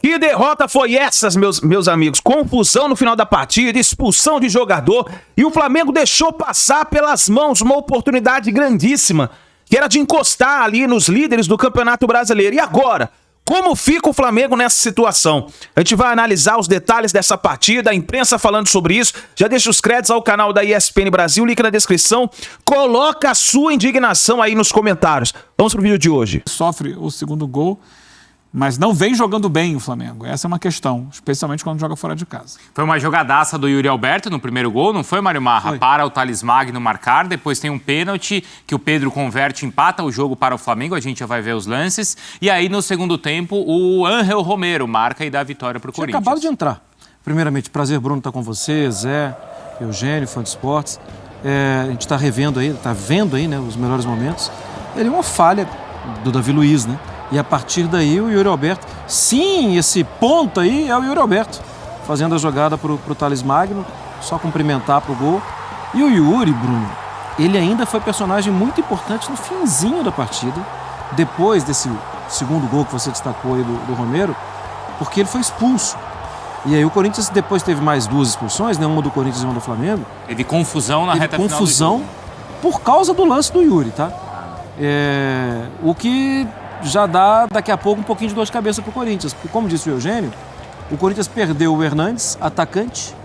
Que derrota foi essa, meus amigos? Confusão no final da partida, expulsão de jogador e o Flamengo deixou passar pelas mãos uma oportunidade grandíssima, que era de encostar ali nos líderes do Campeonato Brasileiro. E agora? Como fica o Flamengo nessa situação? A gente vai analisar os detalhes dessa partida, a imprensa falando sobre isso. Já deixa os créditos ao canal da ESPN Brasil, link na descrição. Coloca a sua indignação aí nos comentários. Vamos pro vídeo de hoje. Sofre o segundo gol, mas não vem jogando bem o Flamengo. Essa é uma questão, especialmente quando joga fora de casa. Foi uma jogadaça do Yuri Alberto no primeiro gol, não foi, Mário Marra? Foi. Para o Thales Magno marcar, depois tem um pênalti que o Pedro converte, empata o jogo para o Flamengo, a gente já vai ver os lances. E aí, no segundo tempo, o Ángel Romero marca e dá a vitória para o Corinthians. Acabaram de entrar. Primeiramente, prazer, Bruno, estar com você, Zé, Eugênio, fã de esportes. A gente está revendo aí, está vendo aí, né, os melhores momentos. Ele é uma falha do Davi Luiz, né? E a partir daí o Yuri Alberto, sim, esse ponto aí é o Yuri Alberto, fazendo a jogada pro Thales Magno, só cumprimentar pro gol. E o Yuri, Bruno, ele ainda foi personagem muito importante no finzinho da partida, depois desse segundo gol que você destacou aí do Romero, porque ele foi expulso. E aí o Corinthians depois teve mais duas expulsões, né? Uma do Corinthians e uma do Flamengo. Teve confusão na reta final do confusão jogo. Por causa do lance do Yuri, tá? O que já dá daqui a pouco um pouquinho de dor de cabeça pro Corinthians. Porque, como disse o Eugênio, o Corinthians perdeu o Hernandes, atacante,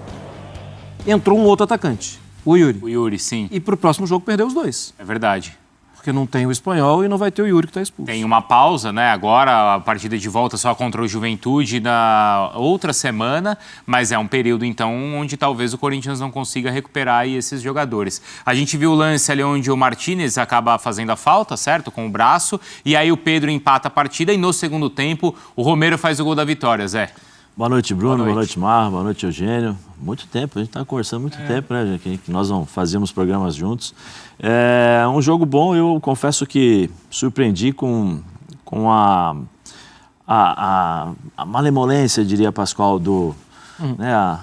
entrou um outro atacante, o Yuri. O Yuri, sim. E pro próximo jogo perdeu os dois. É verdade. Porque não tem o espanhol e não vai ter o Yuri que tá expulso. Tem uma pausa, né? Agora a partida de volta só contra o Juventude na outra semana, mas é um período, então, onde talvez o Corinthians não consiga recuperar aí esses jogadores. A gente viu o lance ali onde o Martínez acaba fazendo a falta, certo? Com o braço, e aí o Pedro empata a partida e no segundo tempo o Romero faz o gol da vitória, Zé. Boa noite, Bruno. Boa noite, Mar. Boa noite, Eugênio. Muito tempo, a gente está conversando muito tempo, né? Que nós não fazíamos programas juntos. É um jogo bom, eu confesso que surpreendi com a malemolência, diria Pascoal, né,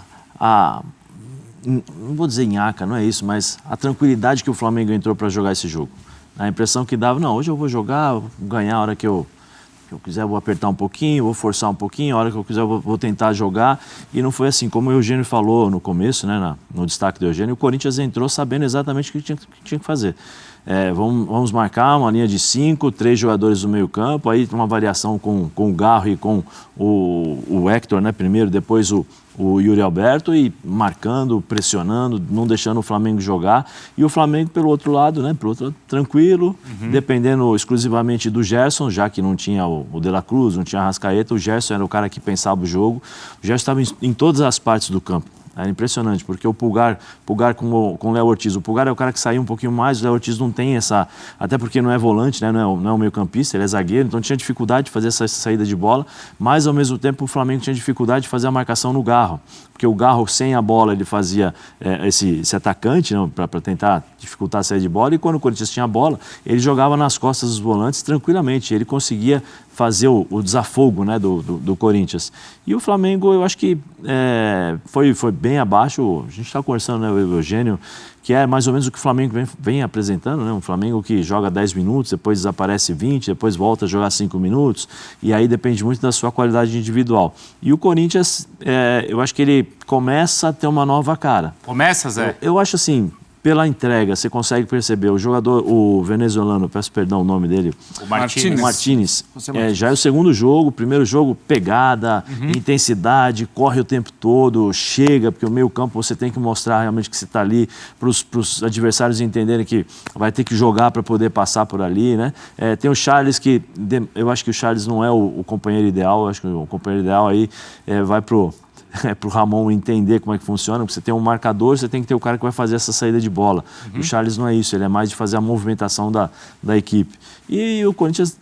não vou dizer nhaca, não é isso, mas a tranquilidade que o Flamengo entrou para jogar esse jogo. A impressão que dava, não, hoje eu vou jogar, vou ganhar a hora que eu quiser, eu vou apertar um pouquinho, vou forçar um pouquinho, a hora que eu quiser eu vou tentar jogar. E não foi assim, como o Eugênio falou no começo, né, no destaque do Eugênio, o Corinthians entrou sabendo exatamente o que tinha que fazer. Vamos marcar uma linha de 5, 3 jogadores do meio campo, aí uma variação com o Garro e com o Hector, né, primeiro, depois o Yuri Alberto, e marcando, pressionando, não deixando o Flamengo jogar. E o Flamengo, pelo outro lado, tranquilo, dependendo exclusivamente do Gerson, já que não tinha o De La Cruz, não tinha a Arrascaeta, o Gerson era o cara que pensava o jogo. O Gerson estava em todas as partes do campo. Era impressionante, porque o Pulgar com o Léo Ortiz. O Pulgar é o cara que saiu um pouquinho mais, o Léo Ortiz não tem essa... Até porque não é volante, né? não é o meio campista, ele é zagueiro, então tinha dificuldade de fazer essa saída de bola, mas ao mesmo tempo o Flamengo tinha dificuldade de fazer a marcação no Garro, porque o Garro sem a bola ele fazia esse atacante, né, para tentar dificultar a saída de bola, e quando o Corinthians tinha a bola, ele jogava nas costas dos volantes tranquilamente, ele conseguia fazer o desafogo, né, do Corinthians. E o Flamengo, eu acho que foi bem abaixo. A gente está conversando, né, o Eugênio, que é mais ou menos o que o Flamengo vem apresentando, né? Um Flamengo que joga 10 minutos, depois desaparece 20, depois volta a jogar 5 minutos, e aí depende muito da sua qualidade individual. E o Corinthians, eu acho que ele começa a ter uma nova cara. Começa, Zé? Eu acho assim, pela entrega, você consegue perceber, o jogador, o venezuelano, peço perdão o nome dele, o Martínez. Martínez. Já é o segundo jogo, primeiro jogo, pegada, intensidade, corre o tempo todo, chega, porque o meio campo você tem que mostrar realmente que você está ali para os adversários entenderem que vai ter que jogar para poder passar por ali, né? Tem o Charles, que eu acho que o Charles não é o companheiro ideal, eu acho que o companheiro ideal aí vai pro Ramon entender como é que funciona, porque você tem um marcador, você tem que ter o cara que vai fazer essa saída de bola. O Charles não é isso, ele é mais de fazer a movimentação da equipe. E o Corinthians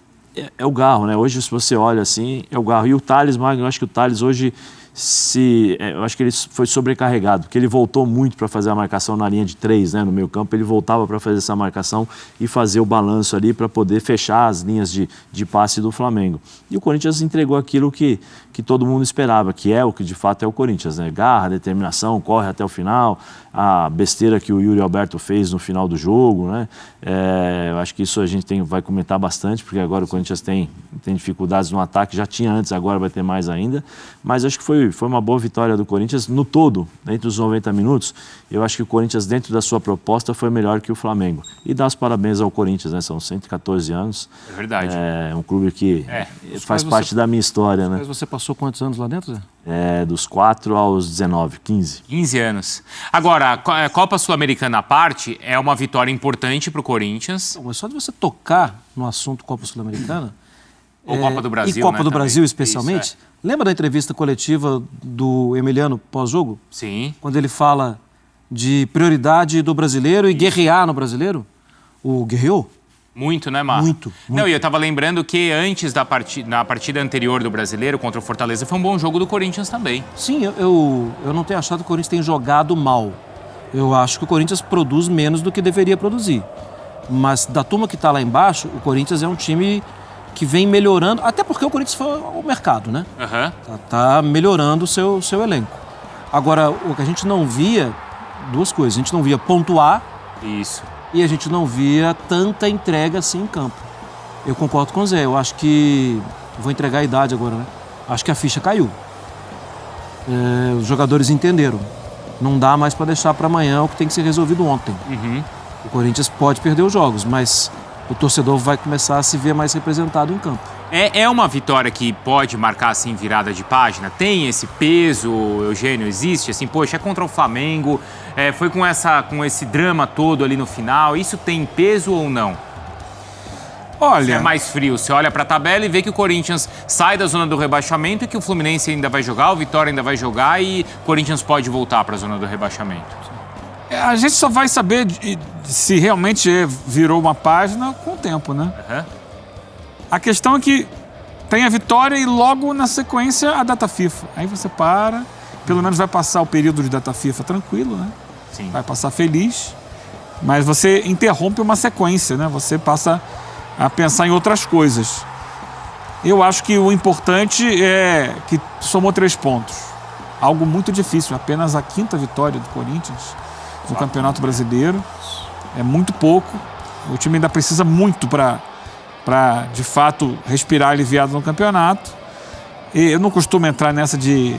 é o Garro, né? Hoje, se você olha assim, é o Garro. E o Thales Magno, eu acho que o Thales hoje eu acho que ele foi sobrecarregado, porque ele voltou muito para fazer a marcação na linha de 3, né, no meio campo, ele voltava para fazer essa marcação e fazer o balanço ali para poder fechar as linhas de passe do Flamengo. E o Corinthians entregou aquilo que todo mundo esperava, que é o que de fato é o Corinthians, né? Garra, determinação, corre até o final, a besteira que o Yuri Alberto fez no final do jogo, né? Eu acho que isso a gente vai comentar bastante, porque agora o Corinthians tem dificuldades no ataque, já tinha antes, agora vai ter mais ainda, mas acho que foi uma boa vitória do Corinthians no todo, entre os 90 minutos. Eu acho que o Corinthians, dentro da sua proposta, foi melhor que o Flamengo. E dá os parabéns ao Corinthians, né? São 114 anos. É verdade. É um clube que faz parte da minha história, né? Mas você passou quantos anos lá dentro, Zé? Dos 4 aos 19, 15. 15 anos. Agora, a Copa Sul-Americana à parte, é uma vitória importante para o Corinthians. Mas só de você tocar no assunto Copa Sul-Americana... Ou Copa do Brasil, e Copa né, do Brasil, também. especialmente. Isso, Lembra da entrevista coletiva do Emiliano pós-jogo? Sim. Quando ele fala de prioridade do brasileiro e guerrear no brasileiro? O guerreou? Muito, né, Marra? Muito. Não, e eu tava lembrando que antes na partida anterior do Brasileiro contra o Fortaleza foi um bom jogo do Corinthians também. Sim, eu não tenho achado que o Corinthians tem jogado mal. Eu acho que o Corinthians produz menos do que deveria produzir. Mas da turma que está lá embaixo, o Corinthians é um time que vem melhorando, até porque o Corinthians foi ao mercado, né? Tá melhorando o seu elenco. Agora, o que a gente não via, duas coisas, a gente não via pontuar. Isso. E a gente não via tanta entrega assim em campo. Eu concordo com o Zé, eu acho que... Vou entregar a idade agora, né? Acho que a ficha caiu. Os jogadores entenderam. Não dá mais para deixar para amanhã o que tem que ser resolvido ontem. Uhum. O Corinthians pode perder os jogos, mas o torcedor vai começar a se ver mais representado em campo. É uma vitória que pode marcar, assim, virada de página? Tem esse peso, Eugênio? Existe? Assim, poxa, é contra o Flamengo, foi com esse drama todo ali no final. Isso tem peso ou não? Olha... É mais frio. Você olha para a tabela e vê que o Corinthians sai da zona do rebaixamento e que o Fluminense ainda vai jogar, o Vitória ainda vai jogar e o Corinthians pode voltar para a zona do rebaixamento. A gente só vai saber se realmente virou uma página com o tempo, né? Uhum. A questão é que tem a vitória e logo na sequência a data FIFA. Aí você para, pelo menos vai passar o período de data FIFA tranquilo, né? Sim. Vai passar feliz, mas você interrompe uma sequência, né? Você passa a pensar em outras coisas. Eu acho que o importante é que somou 3 pontos. Algo muito difícil, apenas a 5ª vitória do Corinthians no Campeonato Brasileiro. É muito pouco. O time ainda precisa muito para de fato, respirar aliviado no campeonato. E eu não costumo entrar nessa de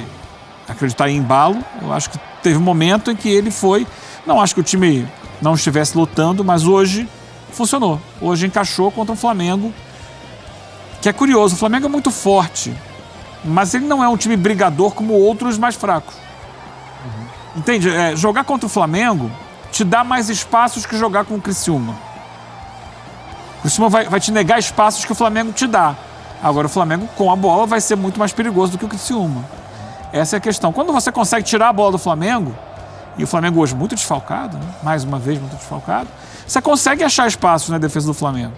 acreditar em embalo. Eu acho que teve um momento em que ele foi... Não acho que o time não estivesse lutando, mas hoje funcionou. Hoje encaixou contra o Flamengo, que é curioso. O Flamengo é muito forte, mas ele não é um time brigador como outros mais fracos. Entende? Jogar contra o Flamengo te dá mais espaços que jogar com o Criciúma. O Criciúma vai te negar espaços que o Flamengo te dá. Agora o Flamengo com a bola vai ser muito mais perigoso do que o Criciúma. Essa é a questão. Quando você consegue tirar a bola do Flamengo, e o Flamengo hoje muito desfalcado, né? Mais uma vez muito desfalcado, você consegue achar espaços na defesa do Flamengo.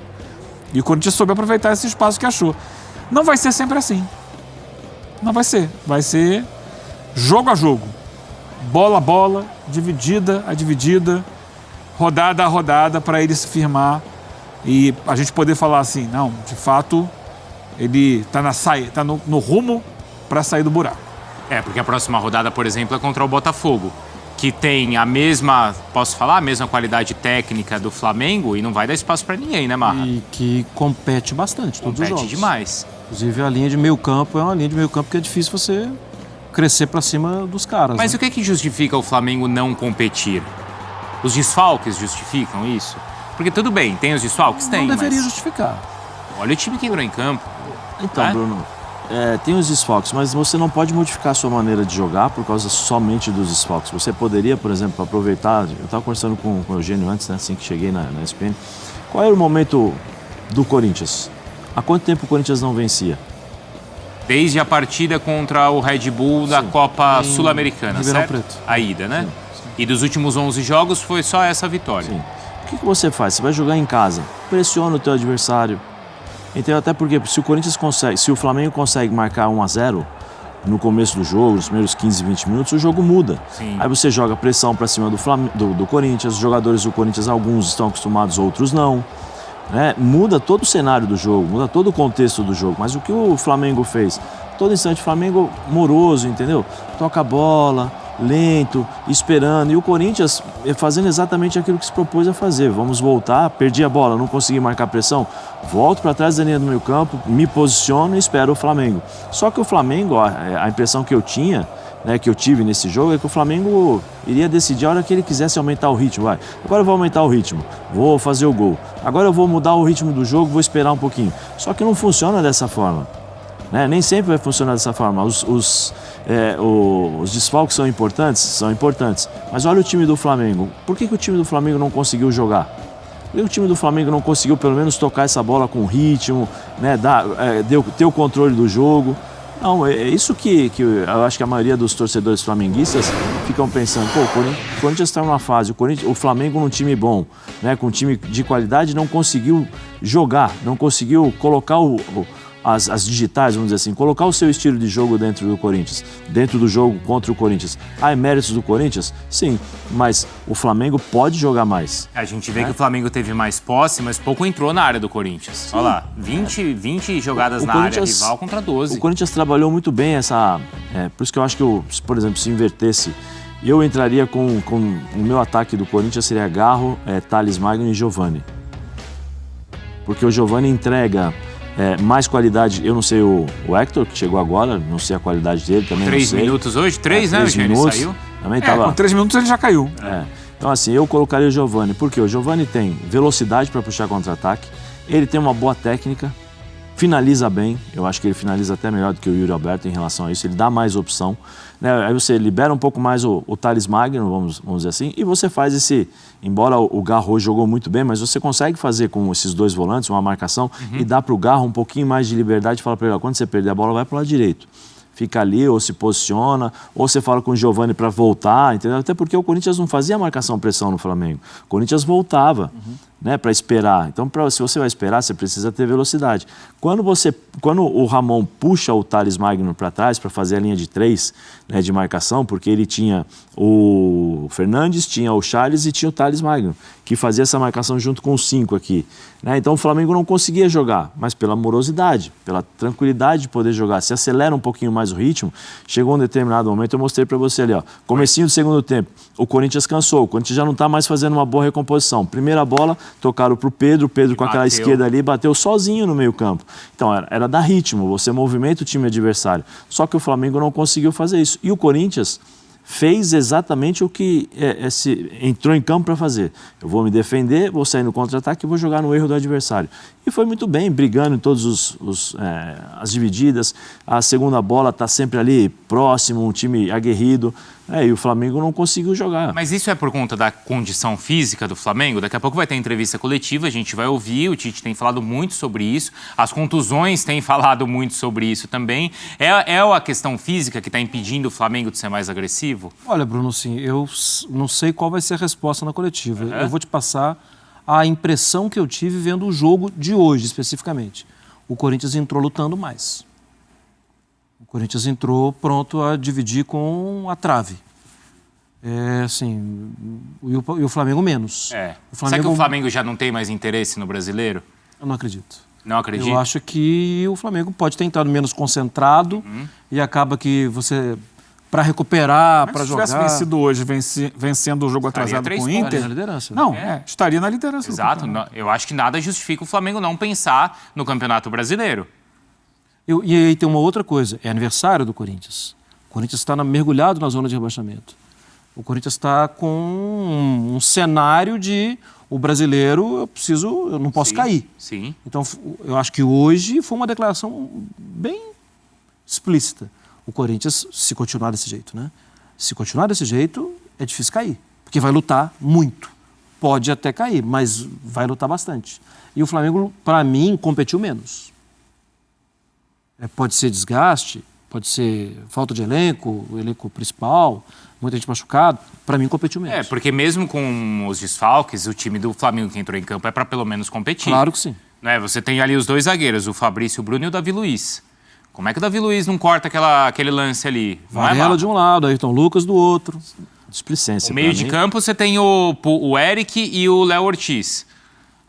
E o Corinthians soube aproveitar esse espaço que achou. Não vai ser sempre assim. Não vai ser. Vai ser jogo a jogo. Bola a bola, dividida a dividida, rodada a rodada, para ele se firmar e a gente poder falar assim, não, de fato, ele está no rumo para sair do buraco. Porque a próxima rodada, por exemplo, é contra o Botafogo, que tem a mesma, posso falar, a mesma qualidade técnica do Flamengo e não vai dar espaço para ninguém, né, Marra? E que compete bastante, todos os jogos. Compete demais. Inclusive a linha de meio campo é uma linha de meio campo que é difícil você crescer para cima dos caras. Mas né? o que justifica o Flamengo não competir? Os desfalques justificam isso? Porque tudo bem, tem os desfalques? Tem, não deveria mas... justificar. Olha o time que entrou em campo. Então, Bruno, tem os desfalques, mas você não pode modificar a sua maneira de jogar por causa somente dos desfalques. Você poderia, por exemplo, aproveitar... Eu estava conversando com o Eugênio antes, né, assim que cheguei na ESPN. Qual era o momento do Corinthians? Há quanto tempo o Corinthians não vencia? Desde a partida contra o Red Bull da Copa Sul-Americana, certo? Preto. A ida, né? Sim. E dos últimos 11 jogos foi só essa vitória. Sim. O que você faz? Você vai jogar em casa, pressiona o teu adversário. Então, até porque se o Corinthians consegue, se o Flamengo consegue marcar 1-0, no começo do jogo, nos primeiros 15, 20 minutos, o jogo muda. Sim. Aí você joga pressão para cima do Corinthians, os jogadores do Corinthians, alguns estão acostumados, outros não. Né? Muda todo o cenário do jogo, muda todo o contexto do jogo. Mas o que o Flamengo fez? Todo instante, o Flamengo moroso, entendeu? Toca a bola, lento, esperando. E o Corinthians fazendo exatamente aquilo que se propôs a fazer. Vamos voltar, perdi a bola, não consegui marcar pressão, volto para trás da linha do meio campo, me posiciono e espero o Flamengo. Só que o Flamengo, a impressão que eu tinha, né, que eu tive nesse jogo, é que o Flamengo iria decidir a hora que ele quisesse aumentar o ritmo. Vai, agora eu vou aumentar o ritmo, vou fazer o gol. Agora eu vou mudar o ritmo do jogo, vou esperar um pouquinho. Só que não funciona dessa forma. Né? Nem sempre vai funcionar dessa forma. Os desfalques são importantes, mas olha o time do Flamengo. Por que o time do Flamengo não conseguiu jogar? Por que o time do Flamengo não conseguiu pelo menos tocar essa bola com ritmo, né? Ter o controle do jogo? Não, é isso que eu acho que a maioria dos torcedores flamenguistas ficam pensando. Pô, o Corinthians está numa fase, o Flamengo num time bom, né? Com um time de qualidade, não conseguiu jogar, não conseguiu colocar as digitais, vamos dizer assim, colocar o seu estilo de jogo dentro do Corinthians, dentro do jogo contra o Corinthians. Há méritos do Corinthians? Sim, mas o Flamengo pode jogar mais. A gente vê que o Flamengo teve mais posse, mas pouco entrou na área do Corinthians. Sim. Olha lá, 20 jogadas na área rival contra 12. O Corinthians trabalhou muito bem essa... por isso que eu acho que, por exemplo, se invertesse, eu entraria com o meu ataque do Corinthians seria Garro, Thales Magno e Giovani. Porque o Giovani entrega... mais qualidade, eu não sei o Hector, que chegou agora, não sei a qualidade dele também. 3 minutos hoje? 3, né, Eugênio? Ele saiu? Também tava... Com 3 minutos ele já caiu. Então, assim, eu colocaria o Giovani, porque o Giovani tem velocidade para puxar contra-ataque, ele tem uma boa técnica, finaliza bem, eu acho que ele finaliza até melhor do que o Yuri Alberto em relação a isso, ele dá mais opção. Né? Aí você libera um pouco mais o Thales Magno, vamos dizer assim, e você faz embora o Garro hoje jogou muito bem, mas você consegue fazer com esses dois volantes uma marcação e dá para o Garro um pouquinho mais de liberdade e fala para ele, quando você perder a bola, vai para o lado direito. Fica ali, ou se posiciona, ou você fala com o Giovani para voltar, entendeu? Até porque o Corinthians não fazia marcação-pressão no Flamengo. O Corinthians voltava, né, para esperar. Então, se você vai esperar, você precisa ter velocidade. Quando o Ramon puxa o Thales Magno para trás para fazer a linha de 3, né, de marcação, porque ele tinha o Fernandes, tinha o Charles e tinha o Thales Magno, que fazia essa marcação junto com os 5 aqui. Né? Então o Flamengo não conseguia jogar, mas pela morosidade, pela tranquilidade de poder jogar, se acelera um pouquinho mais o ritmo, chegou um determinado momento, eu mostrei para você ali, comecinho do segundo tempo, o Corinthians cansou, o Corinthians já não está mais fazendo uma boa recomposição. Primeira bola, tocaram para o Pedro com aquela esquerda ali, bateu sozinho no meio campo. Então era dar ritmo, você movimenta o time adversário. Só que o Flamengo não conseguiu fazer isso. E o Corinthians fez exatamente o que entrou em campo para fazer. Eu vou me defender, vou sair no contra-ataque e vou jogar no erro do adversário. E foi muito bem, brigando em todas as divididas. A segunda bola está sempre ali próximo, um time aguerrido. E o Flamengo não conseguiu jogar. Mas isso é por conta da condição física do Flamengo? Daqui a pouco vai ter entrevista coletiva, a gente vai ouvir, o Tite tem falado muito sobre isso, as contusões têm falado muito sobre isso também. É a questão física que está impedindo o Flamengo de ser mais agressivo? Olha, Bruno, sim, eu não sei qual vai ser a resposta na coletiva. Eu vou te passar a impressão que eu tive vendo o jogo de hoje, especificamente. O Corinthians entrou lutando mais. O Corinthians entrou pronto a dividir com a trave. E o Flamengo menos. Será que o Flamengo já não tem mais interesse no brasileiro? Eu não acredito. Não acredito? Eu acho que o Flamengo pode ter entrado menos concentrado e acaba que você, para recuperar, para jogar... Se tivesse vencido hoje, vencendo o jogo atrasado com o Inter... Estaria na liderança. Não, estaria na liderança. Exato. Eu acho que nada justifica o Flamengo não pensar no Campeonato Brasileiro. E aí tem uma outra coisa, é aniversário do Corinthians. O Corinthians está mergulhado na zona de rebaixamento. O Corinthians está com um cenário de o brasileiro, eu não posso cair. Sim. Então, eu acho que hoje foi uma declaração bem explícita. O Corinthians, se continuar desse jeito, né? Se continuar desse jeito, é difícil cair, porque vai lutar muito. Pode até cair, mas vai lutar bastante. E o Flamengo, para mim, competiu menos. Pode ser desgaste, pode ser falta de elenco, o elenco principal, muita gente machucado. Para mim, competiu menos. Porque mesmo com os desfalques, o time do Flamengo que entrou em campo é para pelo menos competir. Claro que sim. Você tem ali os 2 zagueiros, o Fabrício Bruno e o Davi Luiz. Como é que o Davi Luiz não corta aquele lance ali? Varela de um lado, Ayrton Lucas do outro. Displicência. No meio de campo você tem o Eric e o Léo Ortiz.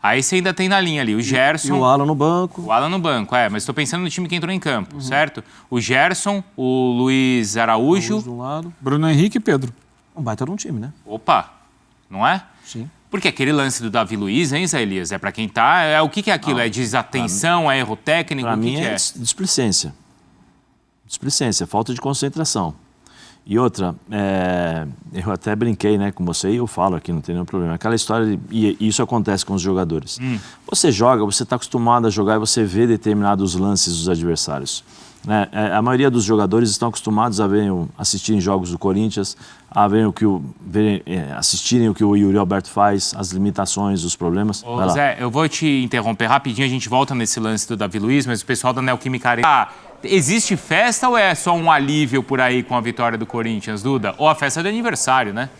Aí você ainda tem na linha ali o Gerson... E o Alan no banco. O Alan no banco, mas estou pensando no time que entrou em campo, certo? O Gerson, o Luiz Araújo... De um lado. Bruno Henrique e Pedro. Um baita num time, né? Opa, não é? Sim. Porque aquele lance do Davi Luiz, hein, Zé Elias? É pra quem tá... O que é aquilo? É desatenção? É erro técnico? Para O mim que é é? displicência. Displicência, falta de concentração. E outra, eu até brinquei, né, com você e eu falo aqui, não tem nenhum problema. Aquela história, e isso acontece com os jogadores. Você joga, você está acostumado a jogar e você vê determinados lances dos adversários. Né? A maioria dos jogadores estão acostumados a assistirem jogos do Corinthians, a assistirem o que o Yuri Alberto faz, as limitações, os problemas. Ô, Zé, eu vou te interromper rapidinho, a gente volta nesse lance do Davi Luiz, mas o pessoal da Neoquímica Arena... Existe festa ou é só um alívio por aí com a vitória do Corinthians, Duda? Ou a festa de aniversário, né?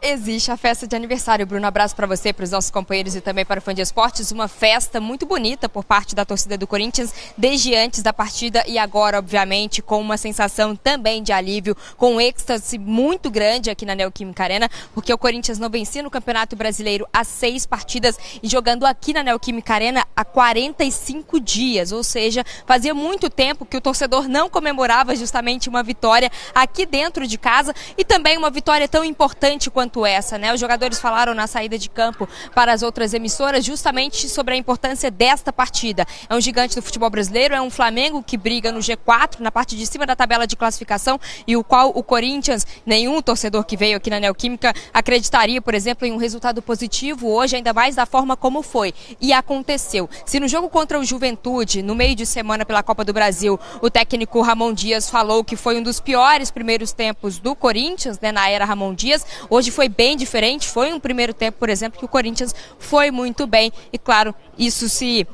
Existe a festa de aniversário, Bruno. Abraço para você, para os nossos companheiros e também para o Fã de Esportes. Uma festa muito bonita por parte da torcida do Corinthians desde antes da partida e agora, obviamente, com uma sensação também de alívio, com um êxtase muito grande aqui na Neoquímica Arena, porque o Corinthians não vencia no Campeonato Brasileiro há 6 partidas e jogando aqui na Neoquímica Arena há 45 dias, ou seja, fazia muito tempo que o torcedor não comemorava justamente uma vitória aqui dentro de casa e também uma vitória tão importante quanto essa, né? Os jogadores falaram na saída de campo para as outras emissoras justamente sobre a importância desta partida. É um gigante do futebol brasileiro, é um Flamengo que briga no G4, na parte de cima da tabela de classificação, e o qual o Corinthians, nenhum torcedor que veio aqui na Neoquímica acreditaria, por exemplo, em um resultado positivo hoje, ainda mais da forma como foi. E aconteceu. Se no jogo contra o Juventude, no meio de semana pela Copa do Brasil, o técnico Ramon Dias falou que foi um dos piores primeiros tempos do Corinthians, né, na era Ramon Dias, hoje foi bem diferente, foi um primeiro tempo, por exemplo, que o Corinthians foi muito bem e, claro, isso se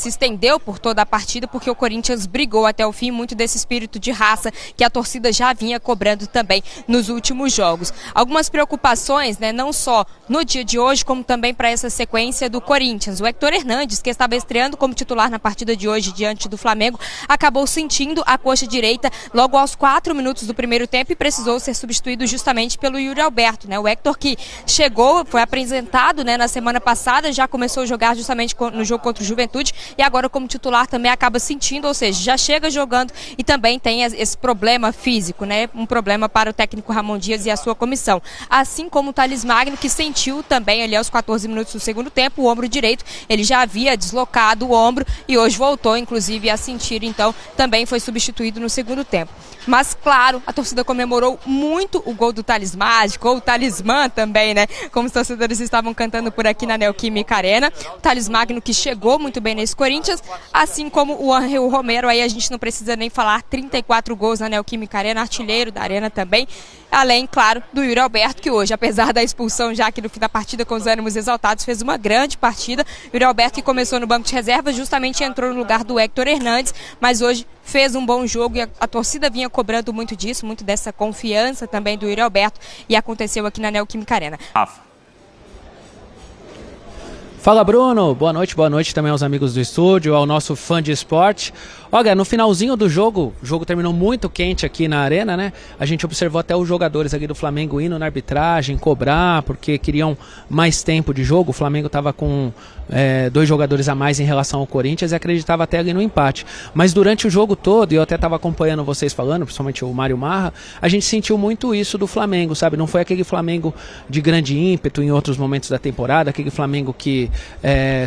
estendeu por toda a partida porque o Corinthians brigou até o fim, muito desse espírito de raça que a torcida já vinha cobrando também nos últimos jogos. Algumas preocupações, né, não só no dia de hoje, como também para essa sequência do Corinthians. O Héctor Hernandes, que estava estreando como titular na partida de hoje diante do Flamengo, acabou sentindo a coxa direita logo aos 4 minutos do primeiro tempo e precisou ser substituído justamente pelo Yuri Alberto, né? O Héctor que chegou, foi apresentado, né, na semana passada, já começou a jogar justamente no jogo contra o Juventude e agora como titular também acaba sentindo, ou seja, já chega jogando e também tem esse problema físico, né, um problema para o técnico Ramon Dias e a sua comissão. Assim como o Thales Magno, que sentiu também ali aos 14 minutos do segundo tempo o ombro direito, ele já havia deslocado o ombro e hoje voltou inclusive a sentir, então também foi substituído no segundo tempo. Mas claro, a torcida comemorou muito o gol do Thales Mágico, ou o talismã também, né, como os torcedores estavam cantando por aqui na Neoquímica Arena. O Thales Magno que chegou muito bem nesse Corinthians, assim como o Angel Romero, aí a gente não precisa nem falar, 34 gols na Neoquímica Arena, artilheiro da Arena também, além, claro, do Yuri Alberto, que hoje, apesar da expulsão já aqui no fim da partida com os ânimos exaltados, fez uma grande partida. Yuri Alberto que começou no banco de reservas, justamente entrou no lugar do Héctor Hernandes, mas hoje fez um bom jogo e a torcida vinha cobrando muito disso, muito dessa confiança também do Yuri Alberto, e aconteceu aqui na Neoquímica Arena. Fala, Bruno, boa noite também aos amigos do estúdio, ao nosso fã de esporte. Olha, no finalzinho do jogo, o jogo terminou muito quente aqui na arena, né? A gente observou até os jogadores aqui do Flamengo indo na arbitragem, cobrar, porque queriam mais tempo de jogo. O Flamengo estava com 2 jogadores a mais em relação ao Corinthians e acreditava até ali no empate. Mas durante o jogo todo, e eu até estava acompanhando vocês falando, principalmente o Mário Marra, a gente sentiu muito isso do Flamengo, sabe? Não foi aquele Flamengo de grande ímpeto em outros momentos da temporada, aquele Flamengo que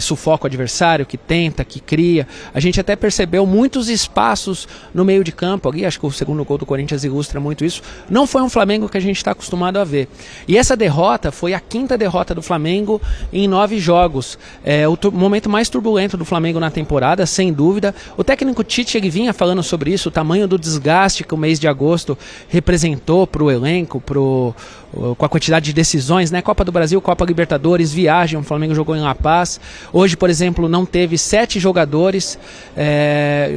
sufoca o adversário, que tenta, que cria. A gente até percebeu muitos espaços no meio de campo ali, acho que o segundo gol do Corinthians ilustra muito isso. Não foi um Flamengo que a gente está acostumado a ver. E essa derrota foi a 5ª derrota do Flamengo em 9 jogos. O momento mais turbulento do Flamengo na temporada, sem dúvida. O técnico Tite, ele vinha falando sobre isso, o tamanho do desgaste que o mês de agosto representou para o elenco, com a quantidade de decisões, né? Copa do Brasil, Copa Libertadores, viagem, o Flamengo jogou em La paz. Hoje, por exemplo, não teve 7 jogadores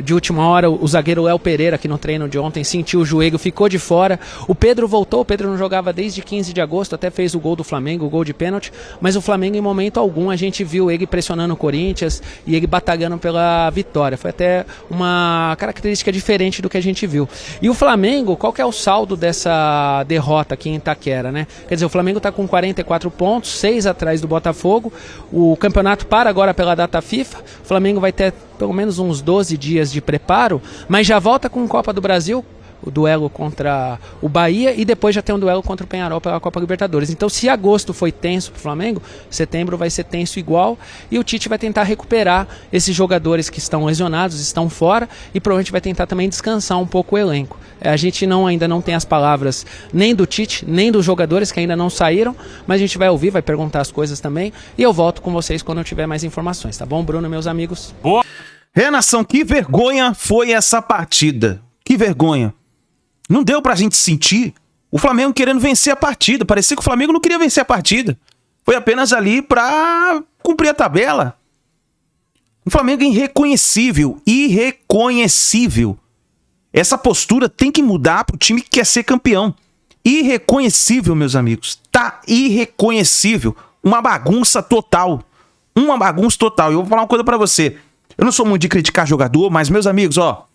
de última hora. O zagueiro Léo Pereira, que no treino de ontem sentiu o joelho, ficou de fora. O Pedro voltou, o Pedro não jogava desde 15 de agosto, até fez o gol do Flamengo, o gol de pênalti, mas o Flamengo em momento algum a gente viu ele pressionando o Corinthians e ele batalhando pela vitória. Foi até uma característica diferente do que a gente viu. E o Flamengo, qual que é o saldo dessa derrota aqui em Itaquera, né? Quer dizer, o Flamengo está com 44 pontos, 6 atrás do Botafogo. O campeonato para agora pela data FIFA. O Flamengo vai ter pelo menos uns 12 dias de preparo, mas já volta com Copa do Brasil, o duelo contra o Bahia, e depois já tem um duelo contra o Peñarol pela Copa Libertadores. Então, se agosto foi tenso para o Flamengo, setembro vai ser tenso igual, e o Tite vai tentar recuperar esses jogadores que estão lesionados, estão fora, e provavelmente vai tentar também descansar um pouco o elenco. A gente ainda não tem as palavras nem do Tite, nem dos jogadores que ainda não saíram, mas a gente vai ouvir, vai perguntar as coisas também, e eu volto com vocês quando eu tiver mais informações, tá bom, Bruno, meus amigos? Boa! Nação, que vergonha foi essa partida. Que vergonha. Não deu pra gente sentir o Flamengo querendo vencer a partida. Parecia que o Flamengo não queria vencer a partida. Foi apenas ali pra cumprir a tabela. O Flamengo é irreconhecível. Irreconhecível. Essa postura tem que mudar pro time que quer ser campeão. Irreconhecível, meus amigos. Tá irreconhecível. Uma bagunça total. Uma bagunça total. E eu vou falar uma coisa pra você. Eu não sou muito de criticar jogador, mas, meus amigos, ó,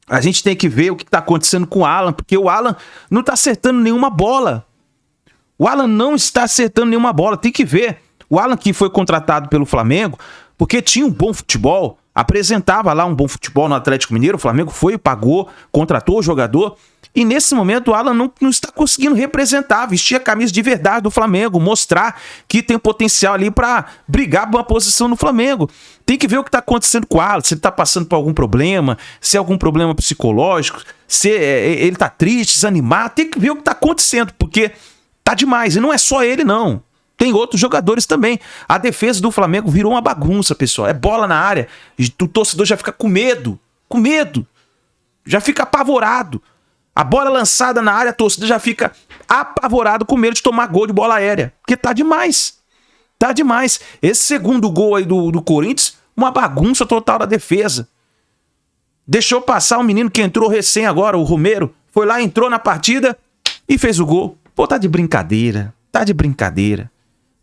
a gente tem que ver o que tá acontecendo com o Alan, porque o Alan não tá acertando nenhuma bola. O Alan não está acertando nenhuma bola, tem que ver. O Alan, que foi contratado pelo Flamengo, porque tinha um bom futebol, apresentava lá um bom futebol no Atlético Mineiro, o Flamengo foi, pagou, contratou o jogador, e nesse momento o Alan não está conseguindo representar, vestir a camisa de verdade do Flamengo, mostrar que tem potencial ali para brigar por uma posição no Flamengo. Tem que ver o que está acontecendo com o Alan, se ele está passando por algum problema, se é algum problema psicológico, se ele está triste, desanimado. Tem que ver o que está acontecendo, porque tá demais. E não é só ele, não. Tem outros jogadores também. A defesa do Flamengo virou uma bagunça, pessoal. É bola na área. O torcedor já fica com medo. Com medo. Já fica apavorado. A bola lançada na área, a torcida já fica apavorado com medo de tomar gol de bola aérea. Porque tá demais. Tá demais. Esse segundo gol aí do Corinthians, uma bagunça total da defesa. Deixou passar um menino que entrou recém agora, o Romero. Foi lá, entrou na partida e fez o gol. Pô, tá de brincadeira. Tá de brincadeira.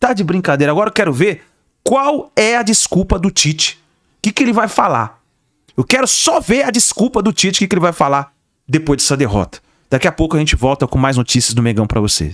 Tá de brincadeira. Agora eu quero ver qual é a desculpa do Tite. O que ele vai falar? Eu quero só ver a desculpa do Tite, o que ele vai falar depois dessa derrota. Daqui a pouco a gente volta com mais notícias do Mengão pra vocês.